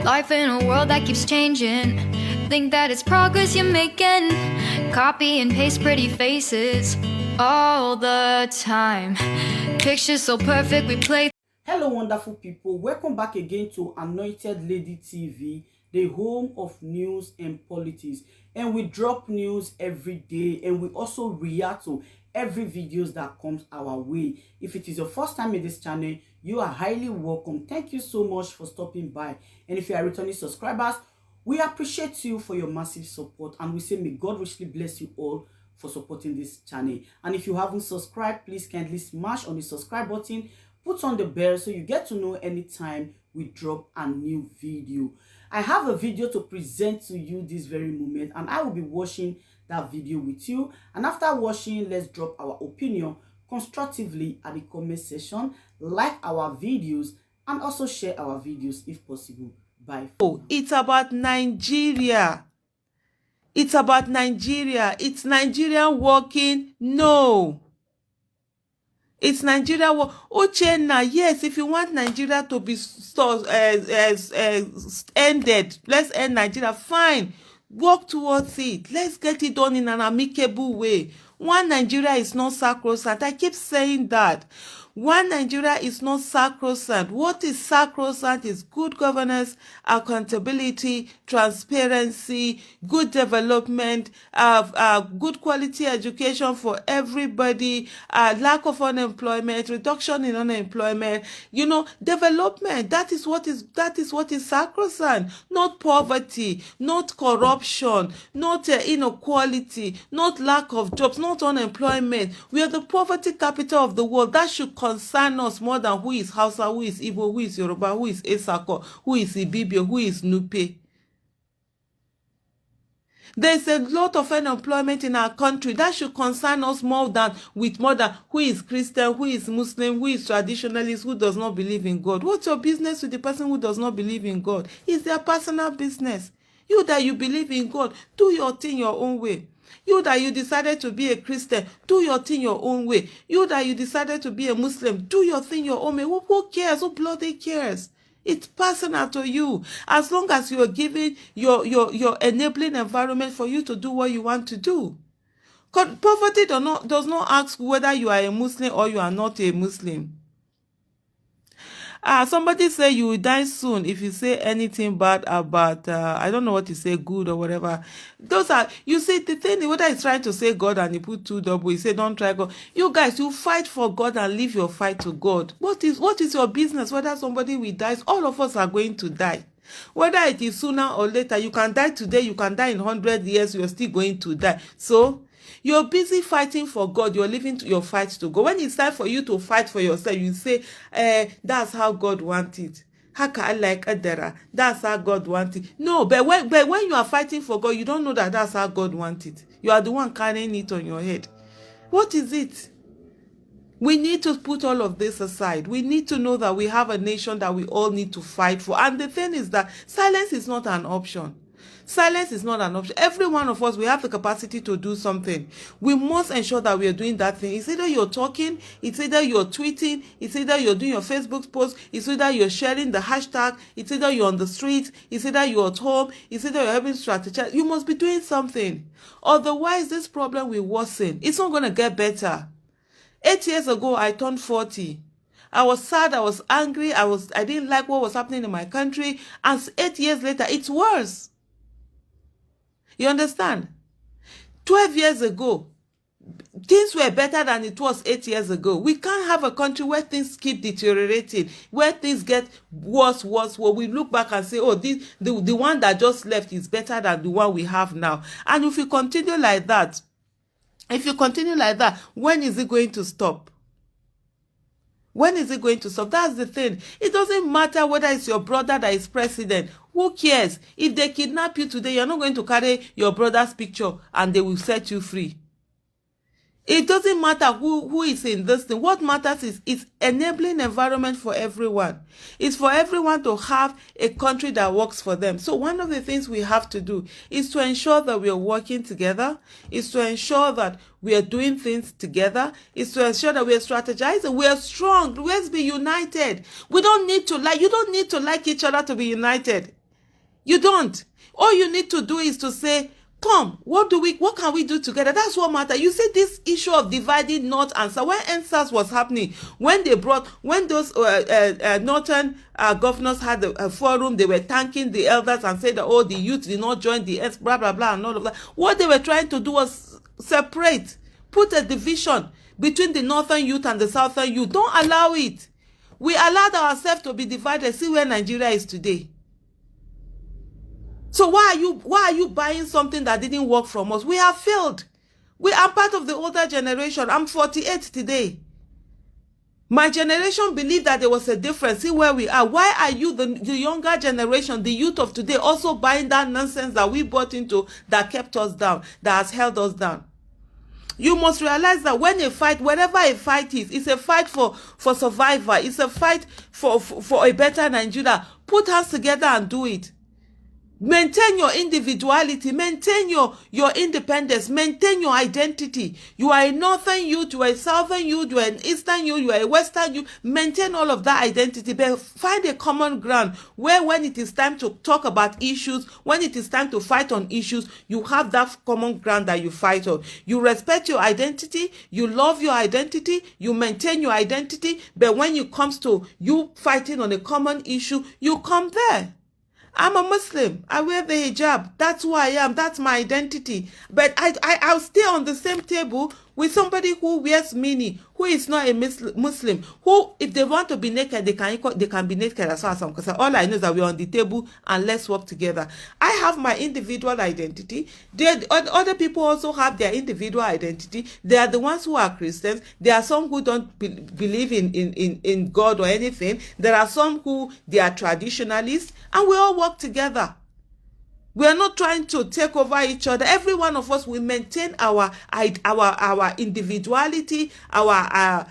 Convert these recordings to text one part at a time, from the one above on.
Life in a world that keeps changing. Think that it's progress you're making. Copy and paste pretty faces all the time. Pictures so perfect we play. Hello wonderful people, welcome back again to Anointed Lady TV, the home of news and politics. And we drop news every day, and we also react to every videos that comes our way. If it is your first time in this channel, you are highly welcome. Thank you so much for stopping by. And if you are returning subscribers, we appreciate you for your massive support, and we say may God richly bless you all for supporting this channel. And if you haven't subscribed, please kindly smash on the subscribe button, put on the bell so you get to know anytime we drop a new video. I have a video to present to you this very moment, and I will be watching that video with you. And after watching, let's drop our opinion constructively at the comment section, like our videos, and also share our videos if possible. Bye. Oh, it's about Nigeria. It's about Nigeria. It's Nigeria working. No. It's Nigeria. Uchenna, yes, if you want Nigeria to be ended, let's end Nigeria. Fine. Work towards it. Let's get it done in an amicable way. One Nigeria is not sacrosanct. I keep saying that. One Nigeria is not sacrosanct. What is sacrosanct is good governance, accountability, transparency, good development, good quality education for everybody, lack of unemployment, reduction in unemployment, development. That is what is sacrosanct. Not poverty, not corruption, not inequality, not lack of jobs, not unemployment. We are the poverty capital of the world. That should concern us more than who is Hausa, who is Igbo, who is Yoruba, who is Esako, who is Ibibio, who is Nupe. There's a lot of unemployment in our country. That should concern us more than who is Christian, who is Muslim, who is traditionalist, who does not believe in God. What's your business with the person who does not believe in God? It's their personal business. You that you believe in God, do your thing your own way. You that you decided to be a Christian, do your thing your own way. You that you decided to be a Muslim, do your thing your own way. Who cares? Who bloody cares? It's personal to you. As long as you are giving your enabling environment for you to do what you want to do. Poverty does not ask whether you are a Muslim or you are not a Muslim. Somebody say you will die soon if you say anything bad about, I don't know what to say, good or whatever. Those are, you see, the thing, whether he's trying to say God and he put two double, he say don't try God. You guys, you fight for God and leave your fight to God. What is your business? Whether somebody will die, all of us are going to die. Whether it is sooner or later, you can die today, you can die in 100 years, you're still going to die. So, you're busy fighting for God. You're leaving your fight to go. When it's time for you to fight for yourself, you say, that's how God wants it. That's how God wants it. No, but when you are fighting for God, you don't know that that's how God wants it. You are the one carrying it on your head. What is it? We need to put all of this aside. We need to know that we have a nation that we all need to fight for. And the thing is that silence is not an option. Silence is not an option. Every one of us, we have the capacity to do something. We must ensure that we are doing that thing. It's either you're talking, it's either you're tweeting, it's either you're doing your Facebook post, it's either you're sharing the hashtag, it's either you're on the streets, it's either you're at home, it's either you're having strategize. You must be doing something. Otherwise, this problem will worsen. It's not going to get better. 8 years ago, I turned 40. I was sad, I was angry, I didn't like what was happening in my country. And 8 years later, it's worse. You understand? 12 years ago, things were better than it was 8 years ago. We can't have a country where things keep deteriorating, where things get worse. Where we look back and say, oh, the one that just left is better than the one we have now. And if you continue like that, when is it going to stop? When is it going to stop? That's the thing. It doesn't matter whether it's your brother that is president. Who cares? If they kidnap you today, you're not going to carry your brother's picture and they will set you free. It doesn't matter who is in this thing. What matters is it's enabling environment for everyone. It's for everyone to have a country that works for them. So one of the things we have to do is to ensure that we are working together, is to ensure that we are doing things together, is to ensure that we are strategizing, we are strong. Let's be united. We don't need to like, you don't need to like each other to be united. You don't. All you need to do is to say, come, what can we do together? That's what matters. You see this issue of dividing North and South. When NSAS was happening, when those Northern governors had a forum, they were thanking the elders and said that, oh, the youth did not join the S, blah, blah, blah, and all of that. What they were trying to do was separate, put a division between the Northern youth and the Southern youth. Don't allow it. We allowed ourselves to be divided. See where Nigeria is today. So why are you buying something that didn't work from us? We have failed. We are part of the older generation. I'm 48 today. My generation believed that there was a difference. See where we are. Why are you, the younger generation, the youth of today, also buying that nonsense that we bought into that kept us down, that has held us down? You must realize that when a fight, whatever a fight is, it's a fight for survival. It's a fight for a better Nigeria. Put hands together and do it. Maintain your individuality, maintain your independence, maintain your identity. You are a Northern youth, you are a Southern youth, you are an Eastern youth, you are a Western youth. Maintain all of that identity, but find a common ground where when it is time to talk about issues, when it is time to fight on issues, you have that common ground that you fight on. You respect your identity, you love your identity, you maintain your identity, but when it comes to you fighting on a common issue, you come there. I'm a Muslim. I wear the hijab. That's who I am. That's my identity. But I'll stay on the same table with somebody who wears mini, who is not a Muslim, who, if they want to be naked, they can be naked as far as I'm concerned. All I know is that we're on the table and let's work together. I have my individual identity. Other people also have their individual identity. They are the ones who are Christians. There are some who don't believe in God or anything. There are some who they are traditionalists, and we all work together. We are not trying to take over each other. Every one of us will maintain our individuality, our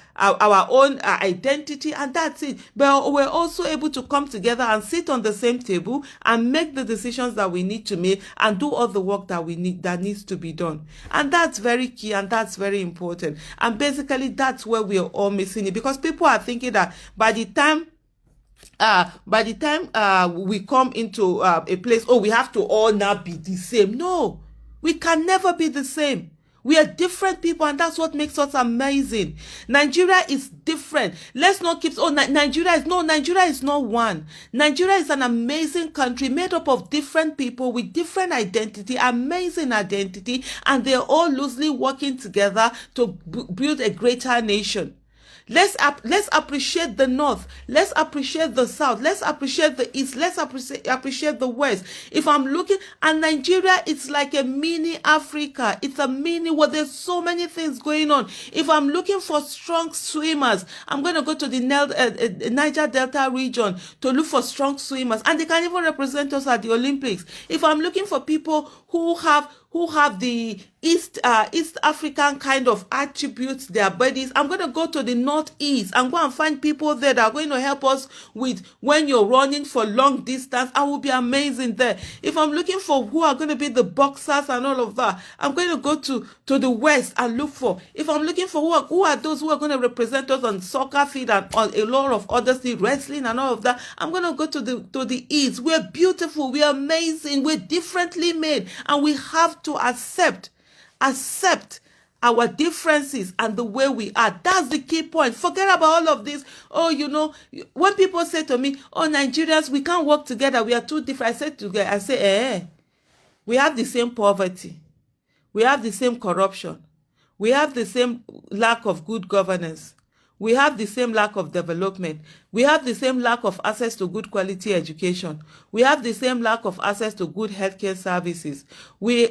own identity, and that's it. But we're also able to come together and sit on the same table and make the decisions that we need to make and do all the work that needs to be done. And that's very key and that's very important. And basically, that's where we are all missing it, because people are thinking that by the time we come into a place, oh, we have to all now be the same. No, we can never be the same. We are different people, and that's what makes us amazing. Nigeria is different. Let's not keep, Nigeria is not one. Nigeria is an amazing country made up of different people with different identity, amazing identity, and they're all loosely working together to build a greater nation. Let's appreciate the North. Let's appreciate the South. Let's appreciate the East. Let's appreciate the West. If I'm looking at Nigeria, it's like a mini Africa. It's a mini where there's so many things going on. If I'm looking for strong swimmers, I'm going to go to the Niger Delta region to look for strong swimmers, and they can even represent us at the Olympics. If I'm looking for people who have the East African kind of attributes, their bodies, I'm going to go to the Northeast and go and find people there that are going to help us with when you're running for long distance. I will be amazing there. If I'm looking for who are going to be the boxers and all of that, I'm going to go to the West and look for. If I'm looking for who are those who are going to represent us on soccer field and on a lot of other things, wrestling and all of that, I'm going to go to the East. We're beautiful, we're amazing, we're differently made, and we have to accept our differences and the way we are. That's the key point. Forget about all of this. Oh, when people say to me, oh, Nigerians, we can't work together, we are too different. I say, we have the same poverty. We have the same corruption. We have the same lack of good governance. We have the same lack of development. We have the same lack of access to good quality education. We have the same lack of access to good healthcare services. We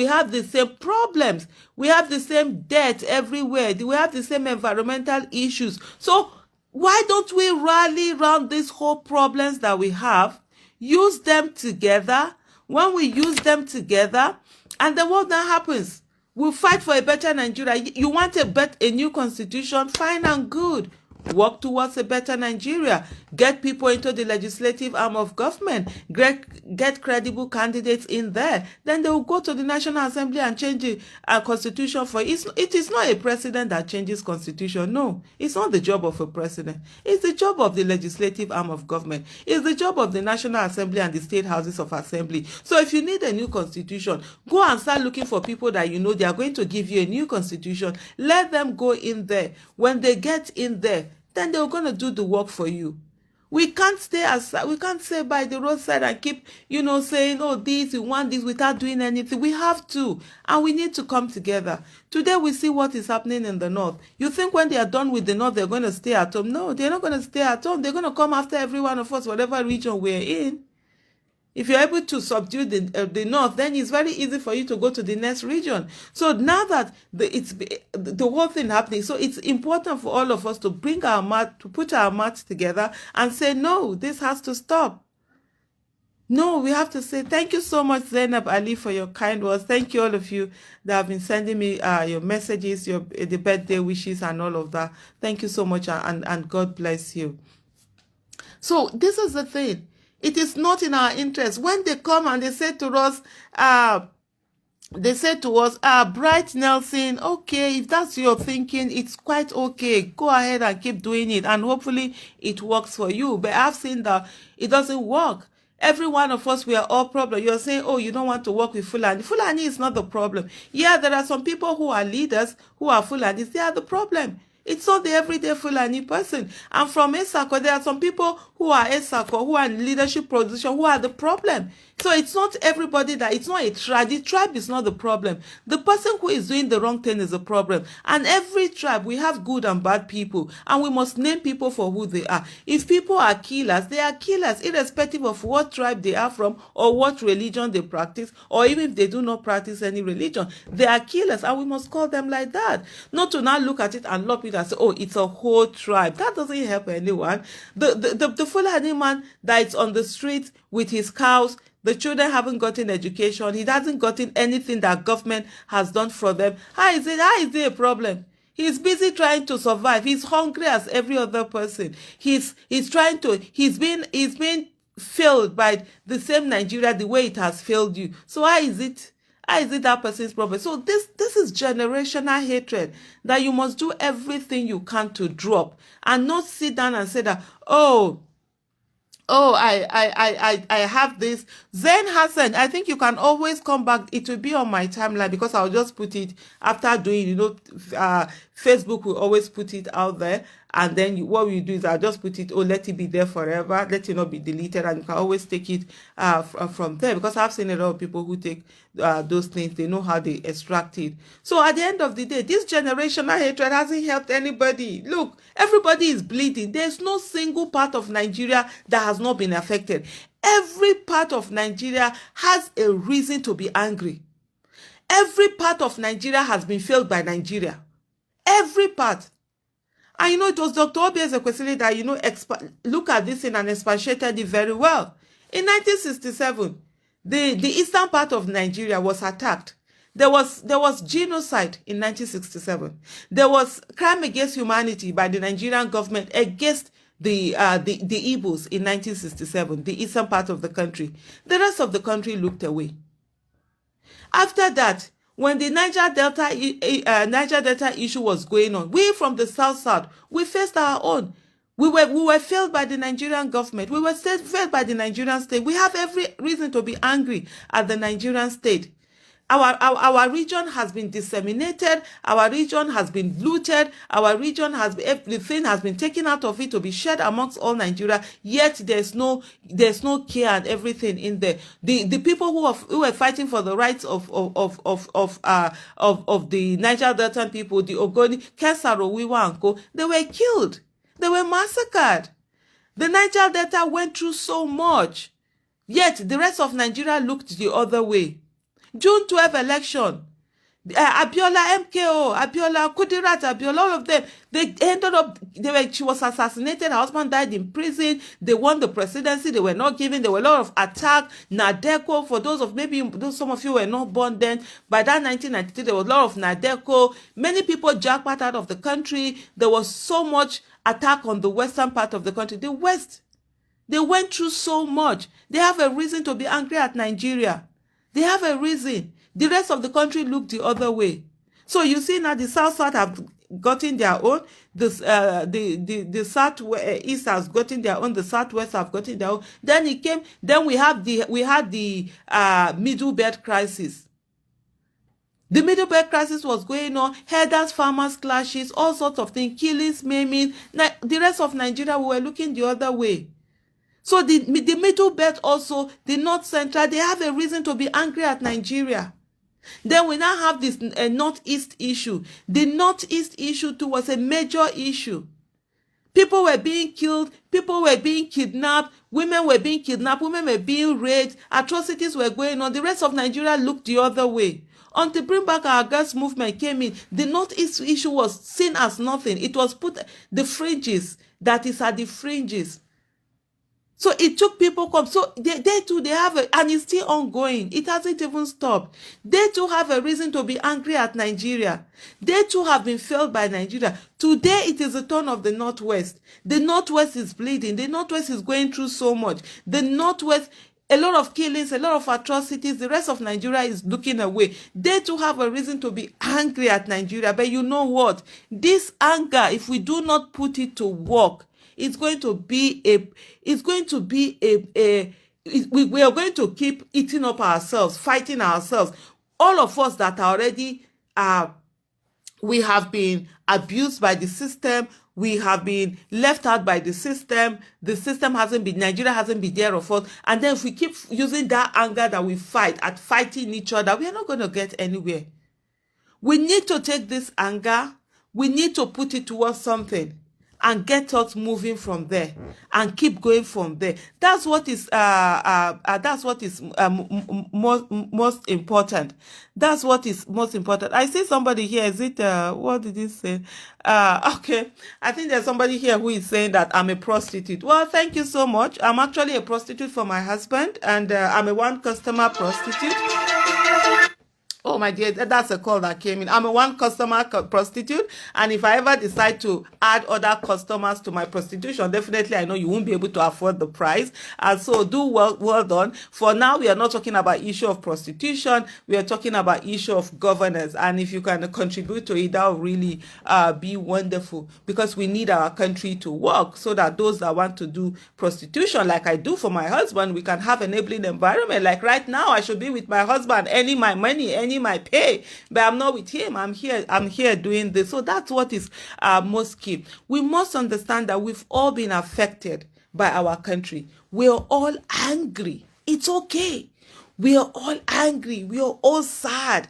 have the same problems. We have the same debt everywhere. We have the same environmental issues. So why don't we rally around these whole problems that we have, use them together? When we use them together, and then what now happens? We'll fight for a better Nigeria. You want a new constitution? Fine and good. work towards a better Nigeria, get people into the legislative arm of government, get credible candidates in there. Then they will go to the National Assembly and change the constitution for it. It is not a president that changes constitution. No, it's not the job of a president. It's the job of the legislative arm of government. It's the job of the National Assembly and the state houses of assembly. So if you need a new constitution, go and start looking for people that you know they are going to give you a new constitution. Let them go in there. When they get in there, then they're going to do the work for you. We can't stay aside. We can't stay by the roadside and keep, saying, oh, this, we want this without doing anything. We have to, and we need to come together. Today, we see what is happening in the North. You think when they are done with the North, they're going to stay at home? No, they're not going to stay at home. They're going to come after every one of us, whatever region we're in. If you're able to subdue the North, then it's very easy for you to go to the next region. So now that the whole thing happening, so it's important for all of us to put our mouths together and say, no, this has to stop. No, we have to say, thank you so much, Zainab Ali, for your kind words. Thank you, all of you that have been sending me your messages, the birthday wishes and all of that. Thank you so much, and God bless you. So this is the thing. It is not in our interest. When they come and they say to us, Bright Nelson, okay, if that's your thinking, it's quite okay. Go ahead and keep doing it, and hopefully it works for you. But I've seen that it doesn't work. Every one of us, we are all problem. You're saying, oh, you don't want to work with Fulani. Fulani is not the problem. Yeah, there are some people who are leaders who are Fulanis. They are the problem. It's not the everyday Fulani person. And from Esako, there are some people who are Esako, who are in leadership position, who are the problem. So it's not everybody it's not a tribe. The tribe is not the problem. The person who is doing the wrong thing is the problem. And every tribe, we have good and bad people. And we must name people for who they are. If people are killers, they are killers, irrespective of what tribe they are from or what religion they practice, or even if they do not practice any religion. They are killers, and we must call them like that. Not to now look at it and lump it and say, oh, it's a whole tribe. That doesn't help anyone. The Fulani man that is on the street with his cows, the children haven't gotten education. He hasn't gotten anything that government has done for them. How is it a problem? He's busy trying to survive. He's hungry as every other person. He's been failed by the same Nigeria the way it has failed you. So how is it that person's problem? So this is generational hatred that you must do everything you can to drop, and not sit down and say that, I have this. Zain Hassan, I think you can always come back. It will be on my timeline, because I'll just put it after doing, Facebook will always put it out there. And then what we do is I'll just put it, let it be there forever. Let it not be deleted. And you can always take it from there. Because I've seen a lot of people who take those things. They know how they extract it. So at the end of the day, this generational hatred hasn't helped anybody. Look, everybody is bleeding. There's no single part of Nigeria that has not been affected. Every part of Nigeria has a reason to be angry. Every part of Nigeria has been failed by Nigeria. Every part. And it was Dr. Obi Ezekwesili that, look at this and expatiated it very well. In 1967, the eastern part of Nigeria was attacked. There was genocide in 1967. There was crime against humanity by the Nigerian government against the Igbos in 1967, the eastern part of the country. The rest of the country looked away. After that, when the Niger Delta issue was going on, we from the South, we faced our own. We were failed by the Nigerian government. We were failed by the Nigerian state. We have every reason to be angry at the Nigerian state. Our region has been disseminated. Our region has been looted. Our region everything has been taken out of it to be shared amongst all Nigeria. Yet there's no care and everything in there. The people who were fighting for the rights of the Niger Delta people, the Ogoni, Kesaro, Wiwa and Co, they were killed. They were massacred. The Niger Delta went through so much. Yet the rest of Nigeria looked the other way. June 12 election, Abiola, MKO, Abiola, Kudirat, Abiola, all of them, they ended up, she was assassinated, her husband died in prison, they won the presidency, they were not given, there were a lot of attack, Nadeko, for those of, some of you were not born then, by that 1993, there was a lot of Nadeko, many people jackpot out of the country, there was so much attack on the western part of the country. The West, they went through so much. They have a reason to be angry at Nigeria. They have a reason. The rest of the country looked the other way. So you see now the South have gotten their own. The Southeast has gotten their own. The Southwest have gotten their own. Then it came. Then we had the middle belt crisis. The middle belt crisis was going on. Herders, farmers clashes, all sorts of things, killings, maiming. The rest of Nigeria, we were looking the other way. So the middle belt also, the North Central, they have a reason to be angry at Nigeria. Then we now have this Northeast issue. The Northeast issue too was a major issue. People were being killed, people were being kidnapped, women were being kidnapped, women were being raped, atrocities were going on. The rest of Nigeria looked the other way. Until Bring Back Our Girls movement came in, the Northeast issue was seen as nothing. It was put the fringes, that is at the fringes. So it took people come. So they too, they have and it's still ongoing. It hasn't even stopped. They too have a reason to be angry at Nigeria. They too have been failed by Nigeria. Today, it is the turn of the Northwest. The Northwest is bleeding. The Northwest is going through so much. The Northwest, a lot of killings, a lot of atrocities. The rest of Nigeria is looking away. They too have a reason to be angry at Nigeria. But you know what? This anger, if we do not put it to work, we are going to keep eating up ourselves, fighting ourselves. All of us that are already, we have been abused by the system. We have been left out by the system. The system hasn't been, Nigeria hasn't been there for us. And then if we keep using that anger that we fight at fighting each other, we are not going to get anywhere. We need to take this anger. We need to put it towards something and get us moving from there and keep going from there. That's what is most important. That's what is most important. I see somebody here. Is it what did he say? Okay, I think there's somebody here who is saying that I'm a prostitute. Well, thank you so much. I'm actually a prostitute for my husband, and I'm a one customer prostitute. Oh my dear, that's a call that came in. I'm a one customer prostitute, and if I ever decide to add other customers to my prostitution, definitely I know you won't be able to afford the price. And so do well done. For now, we are not talking about issue of prostitution. We are talking about issue of governance. And if you can contribute to it, that will really be wonderful, because we need our country to work so that those that want to do prostitution, like I do for my husband, we can have an enabling environment. Like right now, I should be with my husband, earning my money, earning my pay, but I'm not with him. I'm here doing this. So that's what is most key. We must understand that we've all been affected by our country. We're all angry. It's okay. We are all angry. We are all sad.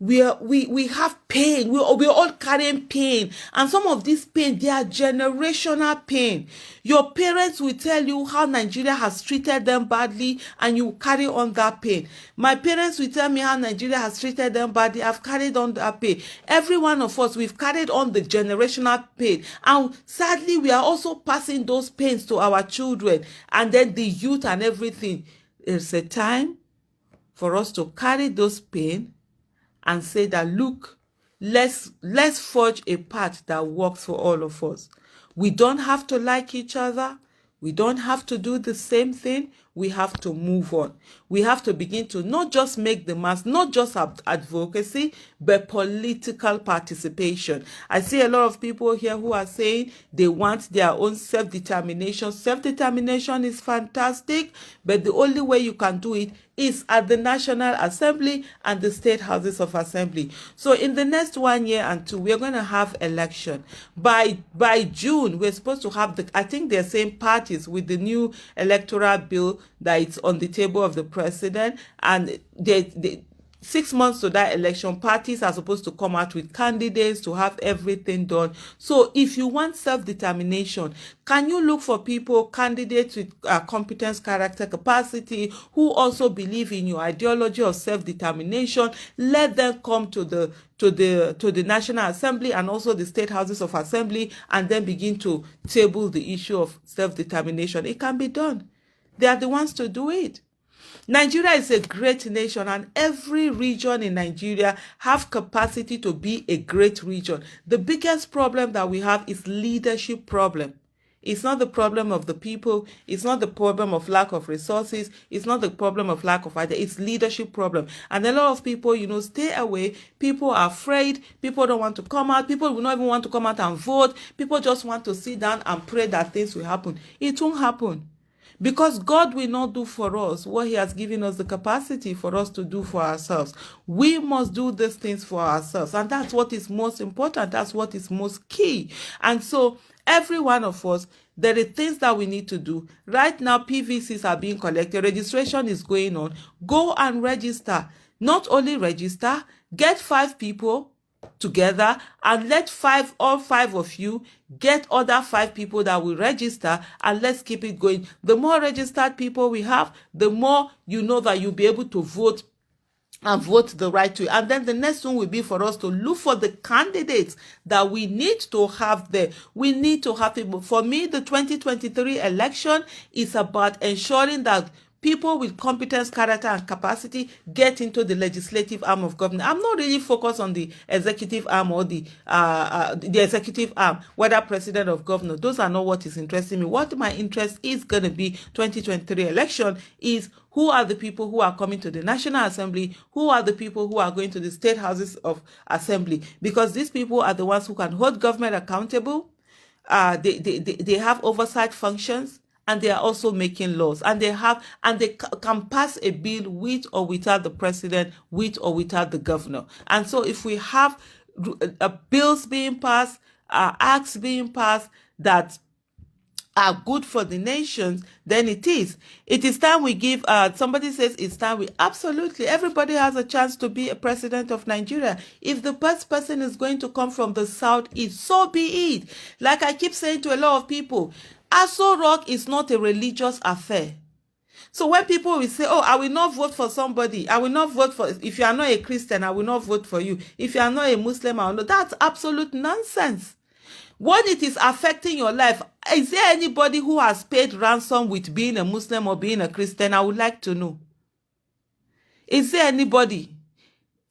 We have pain. We're all carrying pain. And some of this pain, they are generational pain. Your parents will tell you how Nigeria has treated them badly, and you carry on that pain. My parents will tell me how Nigeria has treated them badly. I've carried on that pain. Every one of us, we've carried on the generational pain. And sadly, we are also passing those pains to our children and then the youth and everything. It's a time for us to carry those pain and say that, look, let's forge a path that works for all of us. We don't have to like each other. We don't have to do the same thing. We have to move on. We have to begin to not just make the mass, not just advocacy, but political participation. I see a lot of people here who are saying they want their own self-determination. Self-determination is fantastic, but the only way you can do it is at the National Assembly and the State Houses of Assembly. So in the next 1 year and 2, we're going to have election. By June, we're supposed to have I think they're saying parties with the new electoral bill that it's on the table of the president, and they 6 months to that election, parties are supposed to come out with candidates to have everything done. So if you want self-determination, can you look for people, candidates with competence, character, capacity, who also believe in your ideology of self-determination? Let them come to the National Assembly and also the State Houses of Assembly, and then begin to table the issue of self-determination. It can be done. They are the ones to do it. Nigeria is a great nation, and every region in Nigeria have capacity to be a great region. The biggest problem that we have is leadership problem. It's not the problem of the people. It's not the problem of lack of resources. It's not the problem of lack of idea. It's leadership problem. And a lot of people, stay away. People are afraid. People don't want to come out. People will not even want to come out and vote. People just want to sit down and pray that things will happen. It won't happen. Because God will not do for us what he has given us the capacity for us to do for ourselves. We must do these things for ourselves. And that's what is most important. That's what is most key. And so every one of us, there are things that we need to do. Right now, PVCs are being collected. Registration is going on. Go and register. Not only register, get 5 people together and let all five of you get other 5 people that will register, and let's keep it going. The more registered people we have, the more you know that you'll be able to vote and vote the right way. And then the next one will be for us to look for the candidates that we need to have there. We need to have people. For me, the 2023 election is about ensuring that people with competence, character, and capacity get into the legislative arm of government. I'm not really focused on the executive arm or the executive arm, whether president or governor. Those are not what is interesting me. What my interest is going to be 2023 election is who are the people who are coming to the National Assembly, who are the people who are going to the state houses of assembly, because these people are the ones who can hold government accountable. They have oversight functions, and they are also making laws, and they can pass a bill with or without the president, with or without the governor. And so if we have bills being passed, acts being passed that are good for the nations, then it is time we give, somebody says it's time absolutely, everybody has a chance to be a president of Nigeria. If the first person is going to come from the southeast, so be it. Like I keep saying to a lot of people, Aso Rock is not a religious affair. So when people will say, oh, I will not vote for somebody, I will not vote for, if you are not a Christian, I will not vote for you. If you are not a Muslim, I will not. That's absolute nonsense. When it is affecting your life, is there anybody who has paid ransom with being a Muslim or being a Christian? I would like to know. Is there anybody?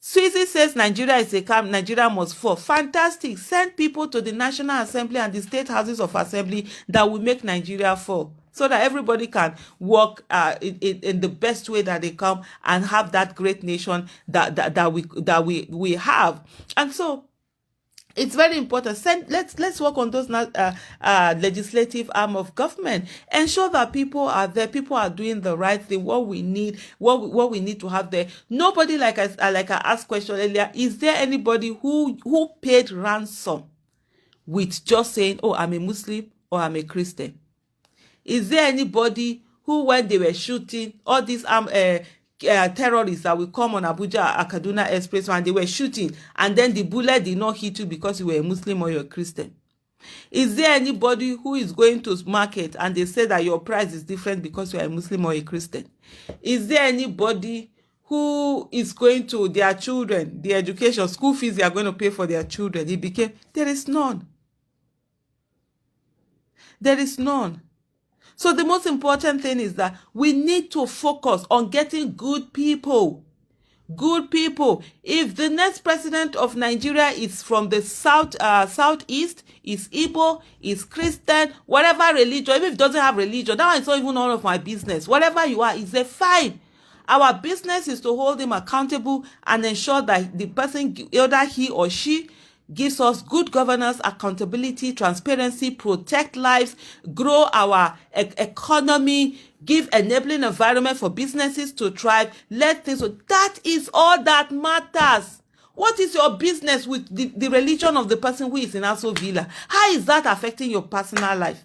Swizzy says Nigeria is a camp, Nigeria must fall. Fantastic. Send people to the National Assembly and the state houses of assembly that will make Nigeria fall, so that everybody can work in the best way that they come and have that great nation that we have. And so it's very important. Let's work on those legislative arm of government. Ensure that people are there. People are doing the right thing. What we need to have there. Nobody, like I asked question earlier, is there anybody who paid ransom with just saying, oh, I'm a Muslim or I'm a Christian? Is there anybody who, when they were shooting all these terrorists that will come on Abuja Kaduna Express, and they were shooting, and then the bullet did not hit you because you were a Muslim or you're a Christian? Is there anybody who is going to market and they say that your price is different because you are a Muslim or a Christian? Is there anybody who is going to their children, the education, school fees they are going to pay for their children? There is none. There is none. So the most important thing is that we need to focus on getting good people. Good people. If the next president of Nigeria is from the southeast, is Igbo, is Christian, whatever religion, even if it doesn't have religion, that one is not even none of my business. Whatever you are, is a fine. Our business is to hold him accountable and ensure that the person, either he or she, gives us good governance, accountability, transparency, protect lives, grow our economy, give enabling environment for businesses to thrive, let things. That is all that matters. What is your business with the religion of the person who is in Aso Villa? How is that affecting your personal life?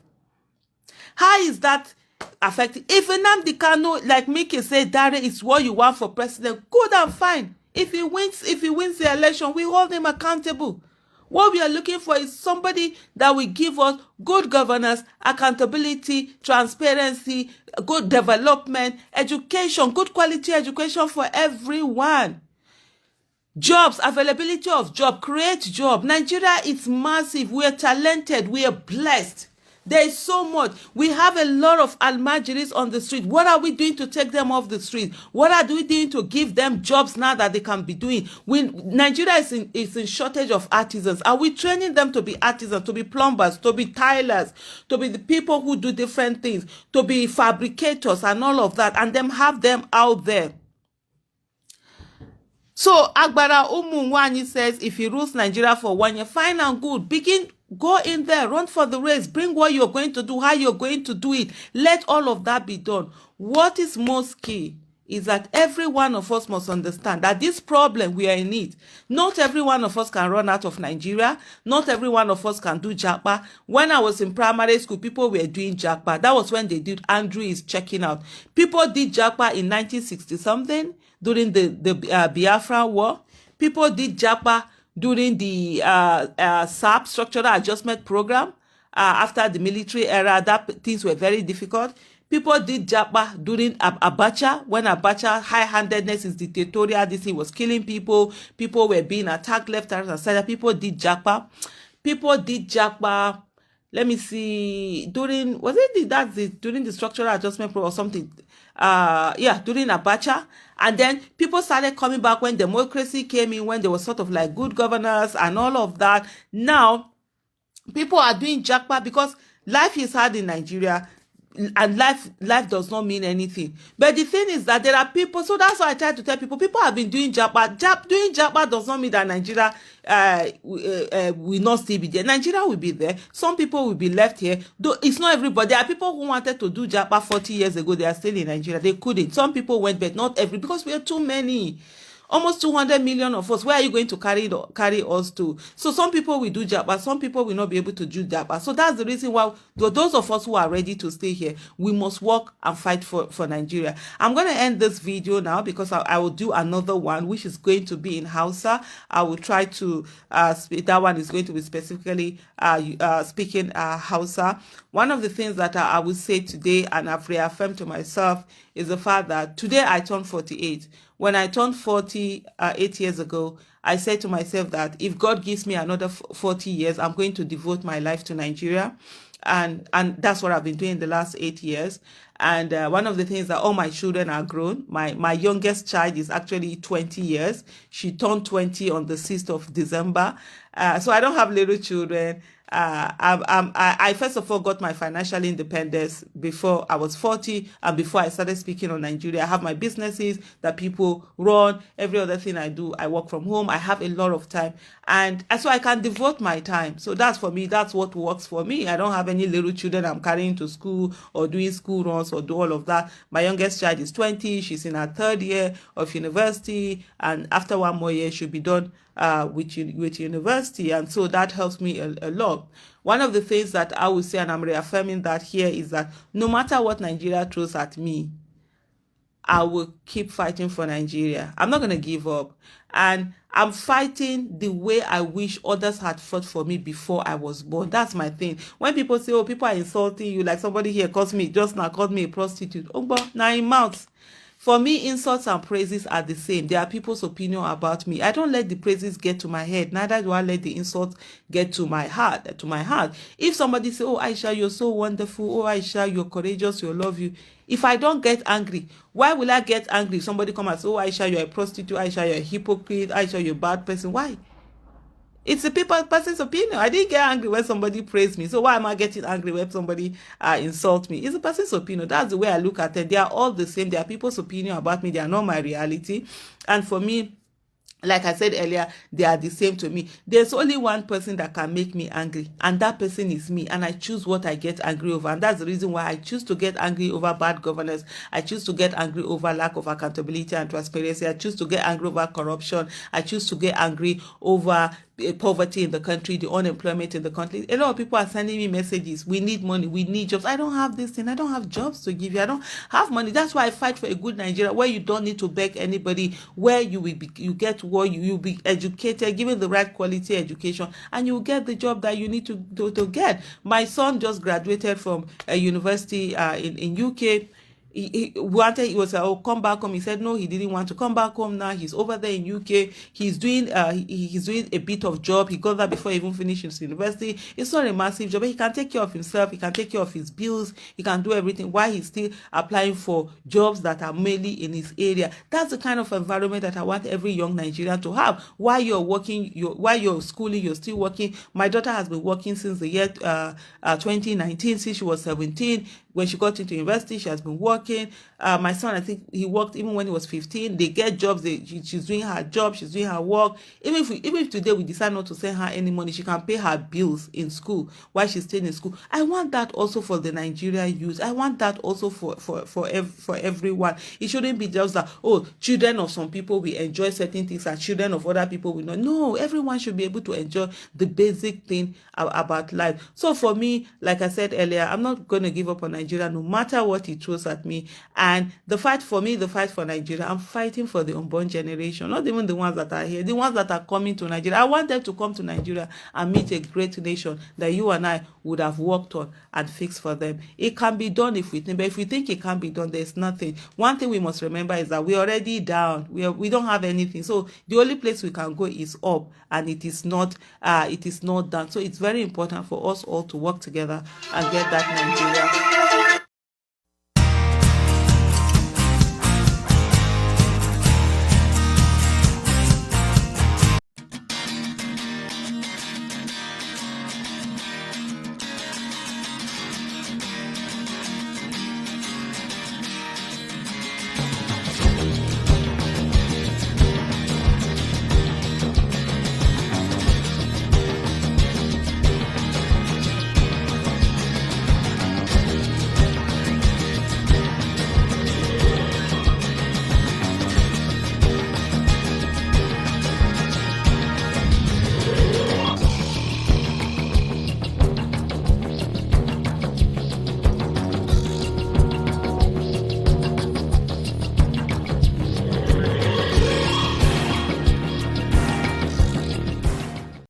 How is that affecting? If Nnamdi Kanu, like Mickey said, Dare is what you want for president, good and fine. If he wins the election, we hold him accountable. What we are looking for is somebody that will give us good governance, accountability, transparency, good development, education, good quality education for everyone. Jobs, availability of job, create job. Nigeria is massive. We are talented. We are blessed. There is so much. We have a lot of almajiris on the street. What are we doing to take them off the street? What are we doing to give them jobs now that they can be doing? Nigeria is in shortage of artisans. Are we training them to be artisans, to be plumbers, to be tilers, to be the people who do different things, to be fabricators and all of that, and then have them out there? So Agbara Umunwanyi says, if he rules Nigeria for 1 year, fine and good. Go in there, run for the race, bring what you're going to do, how you're going to do it. Let all of that be done. What is most key is that every one of us must understand that this problem, we are in it. Not every one of us can run out of Nigeria. Not every one of us can do japa. When I was in primary school, people were doing japa. That was when they did Andrew is checking out. People did japa in 1960-something during the Biafra War. People did japa during the SAP, Structural Adjustment Program, after the military era, that things were very difficult. People did japa during Abacha, when Abacha, high-handedness is dictatorial, this thing was killing people. People were being attacked left, right, and center. People did japa. People did japa. Let me see. During during the Structural Adjustment Program or something? During Abacha. And then people started coming back when democracy came in, when there was sort of like good governors and all of that. Now, people are doing japa because life is hard in Nigeria, and life does not mean anything. But the thing is that there are people, so that's why I try to tell people have been doing japa. Doing japa does not mean that Nigeria will not still be there. Nigeria will be there. Some people will be left here. Though it's not everybody. There are people who wanted to do japa 40 years ago. They are still in Nigeria. They couldn't. Some people went, but not every, because we are too many. Almost 200 million of us. Where are you going to carry us to? So some people will do japa, some people will not be able to do japa. So that's the reason why those of us who are ready to stay here, we must work and fight for Nigeria. I'm going to end this video now because I will do another one, which is going to be in Hausa. I will try to, that one is going to be specifically speaking Hausa. One of the things that I will say today, and I've reaffirmed to myself, is the fact that today I turned 48. When I turned 40 8 years ago, I said to myself that if God gives me another 40 years, I'm going to devote my life to Nigeria. And that's what I've been doing the last 8 years. And one of the things that all my children are grown. My youngest child is actually 20 years. She turned 20 on the 6th of December. So I don't have little children. I first of all got my financial independence before I was 40 and before I started speaking on Nigeria. I have my businesses that people run. Every other thing I do, I work from home. I have a lot of time, and so I can devote my time. So that's for me. That's what works for me. I don't have any little children I'm carrying to school or doing school runs or do all of that. My youngest child is 20. She's in her 3rd year of university, and after 1 more year, she'll be done with university, and so that helps me a lot. One of the things that I will say, and I'm reaffirming that here, is that no matter what Nigeria throws at me, I will keep fighting for Nigeria. I'm not going to give up, and I'm fighting the way I wish others had fought for me before I was born. That's my thing. When people say, oh, people are insulting you, like somebody here called me a prostitute. Oh, but now in mouth. For me, insults and praises are the same. There are people's opinion about me. I don't let the praises get to my head. Neither do I let the insults get to my heart. If somebody say, oh, Aisha, you're so wonderful. Oh, Aisha, you're courageous. You love you. If I don't get angry, why will I get angry if somebody come and say, oh, Aisha, you're a prostitute. Aisha, you're a hypocrite. Aisha, you're a bad person. Why? It's a person's opinion. I didn't get angry when somebody praised me. So why am I getting angry when somebody insults me? It's a person's opinion. That's the way I look at it. They are all the same. They are people's opinion about me. They are not my reality. And for me, like I said earlier, they are the same to me. There's only one person that can make me angry, and that person is me. And I choose what I get angry over. And that's the reason why I choose to get angry over bad governance. I choose to get angry over lack of accountability and transparency. I choose to get angry over corruption. I choose to get angry over poverty in the country, the unemployment in the country. A lot of people are sending me messages. We need money. We need jobs. I don't have this thing. I don't have jobs to give you. I don't have money. That's why I fight for a good Nigeria where you don't need to beg anybody, where you get what you'll be educated, given the right quality education, and you'll get the job that you need to get. My son just graduated from a university in UK. he wanted, he was oh, come back home. He said no, he didn't want to come back home. Now he's over there in UK. He's doing he's doing a bit of job. He got that before he even finished his university. It's not a massive job, but he can take care of himself. He can take care of his bills. He can do everything while he's still applying for jobs that are mainly in his area. That's the kind of environment that I want every young Nigerian to have. While you're working, while you're schooling, you're still working. My daughter has been working since the year 2019, since she was 17. When she got into university, she has been working. My son, I think he worked even when he was 15. They get jobs. She's doing her job. She's doing her work. Even if today we decide not to send her any money, she can pay her bills in school while she's staying in school. I want that also for the Nigerian youth. I want that also for everyone. It shouldn't be just that, oh, children of some people will enjoy certain things and children of other people will not. No, everyone should be able to enjoy the basic thing about life. So for me, like I said earlier, I'm not going to give up on Nigeria no matter what it throws at me. And the fight for Nigeria, I'm fighting for the unborn generation, not even the ones that are here, the ones that are coming to Nigeria. I want them to come to Nigeria and meet a great nation that you and I would have worked on and fixed for them. It can be done if we think, but if we think it can't be done, there's nothing. One thing we must remember is that we're already down. We don't have anything. So the only place we can go is up, and it is not done. So it's very important for us all to work together and get that Nigeria